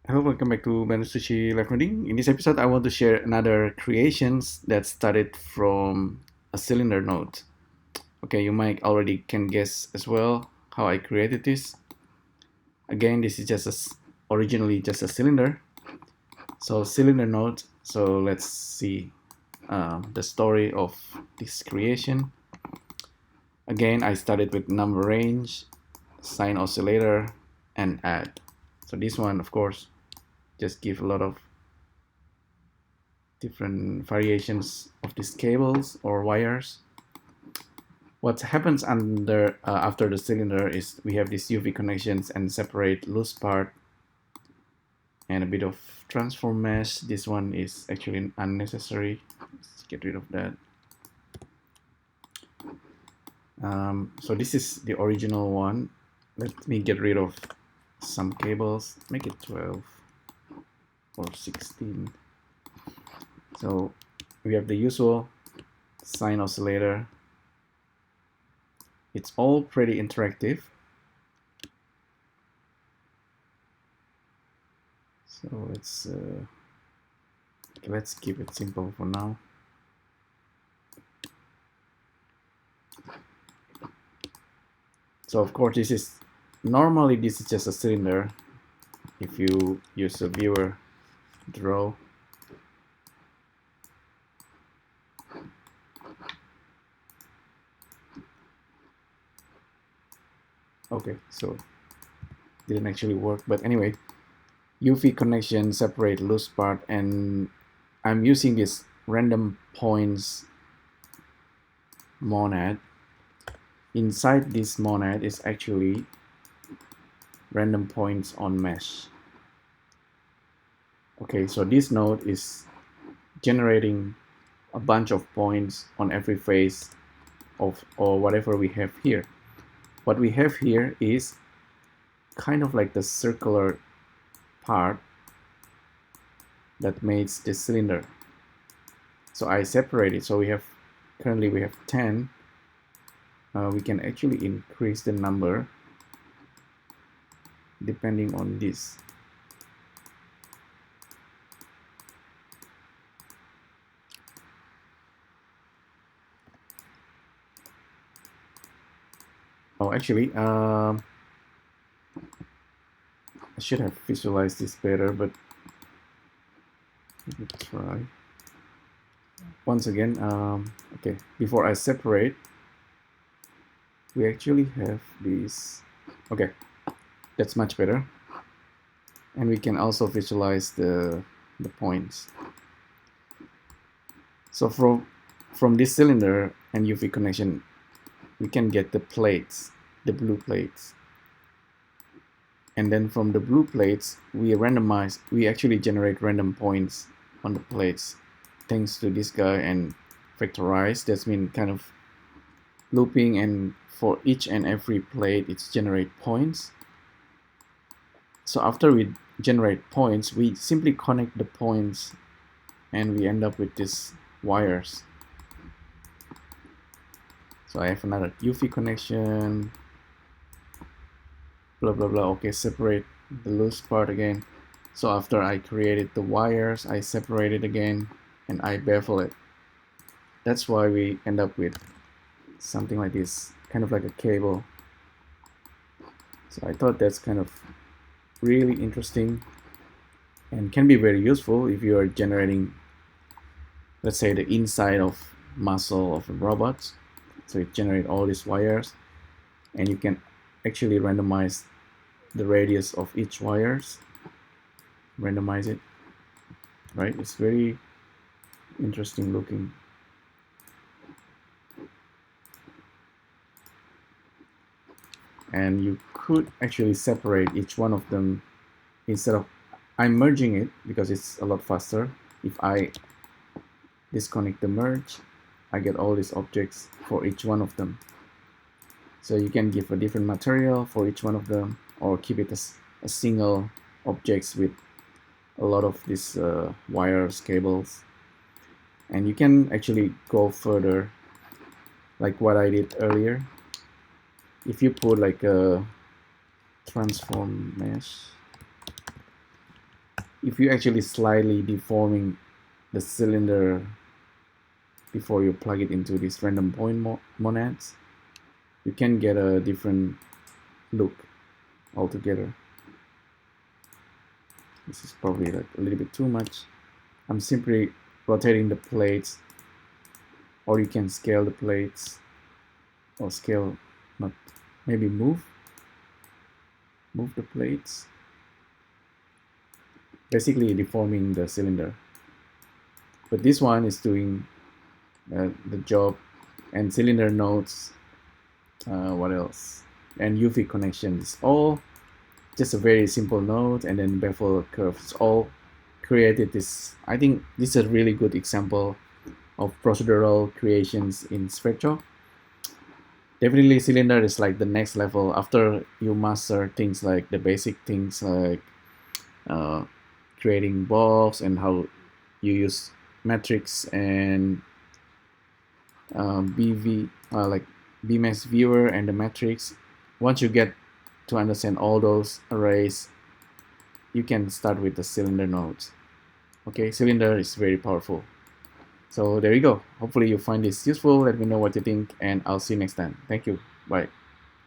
Hello, welcome back to Sushi Live Coding. In this episode, I want to share another creations that started from a cylinder node. Okay, you might already can guess as well how I created this. Again, this is just originally just a cylinder. So cylinder node. So let's see the story of this creation. Again, I started with number range, sine oscillator, and add. So this one, of course, just give a lot of different variations of these cables or wires. What happens under after the cylinder is we have these UV connections and separate loose part and a bit of transform mesh. This one is actually unnecessary. Let's get rid of that. So this is the original one. Let me get rid of some cables, make it 12 or 16. So we have the usual sine oscillator. It's all pretty interactive. So let's keep it simple for now. So of course this is just a cylinder. If you use a viewer draw, okay, so didn't actually work, but anyway, UV connection separate loose part, and I'm using this random points monad. Inside this monad is actually random points on mesh. Okay, so this node is generating a bunch of points on every face of or whatever we have here. What we have here is kind of like the circular part that makes the cylinder. So I separate it. So currently we have 10. We can actually increase the number depending on this. Oh, actually, I should have visualized this better, but let me try. Once again, okay, before I separate, we actually have these. Okay, that's much better. And we can also visualize the points. So from this cylinder and UV connection, we can get the plates, the blue plates. And then from the blue plates, we actually generate random points on the plates thanks to this guy and vectorize. That's mean kind of looping, and for each and every plate, it's generate points. So after we generate points, we simply connect the points and we end up with these wires. So I have another UV connection, blah blah blah. Okay, separate the loose part again. So after I created the wires, I separate it again and I bevel it. That's why we end up with something like this, kind of like a cable. So I thought that's kind of really interesting and can be very useful if you are generating, let's say, the inside of muscle of a robot. So it generates all these wires, and you can actually randomize the radius of each wires, randomize it, right? It's very interesting looking. And you could actually separate each one of them. Instead of I'm merging it because it's a lot faster. If I disconnect the merge, I get all these objects for each one of them. So you can give a different material for each one of them, or keep it as a single objects with a lot of these wires, cables. And you can actually go further, like what I did earlier. If you put like a transform mesh, if you actually slightly deforming the cylinder before you plug it into these random point monads, you can get a different look altogether. This is probably like a little bit too much. I'm simply rotating the plates, or you can scale the plates, or scale, not, maybe move the plates, basically deforming the cylinder. But this one is doing the job. And cylinder nodes, what else, and UV connections, all just a very simple node, and then bevel curves, all created this. I think this is a really good example of procedural creations in Spectral. Definitely cylinder is like the next level after you master things like the basic things like uh, creating bulbs and how you use matrix and BV, like BMS viewer and the matrix. Once you get to understand all those arrays, you can start with the cylinder nodes. Okay, cylinder is very powerful. So there you go. Hopefully you find this useful. Let me know what you think, and I'll see you next time. Thank you. Bye.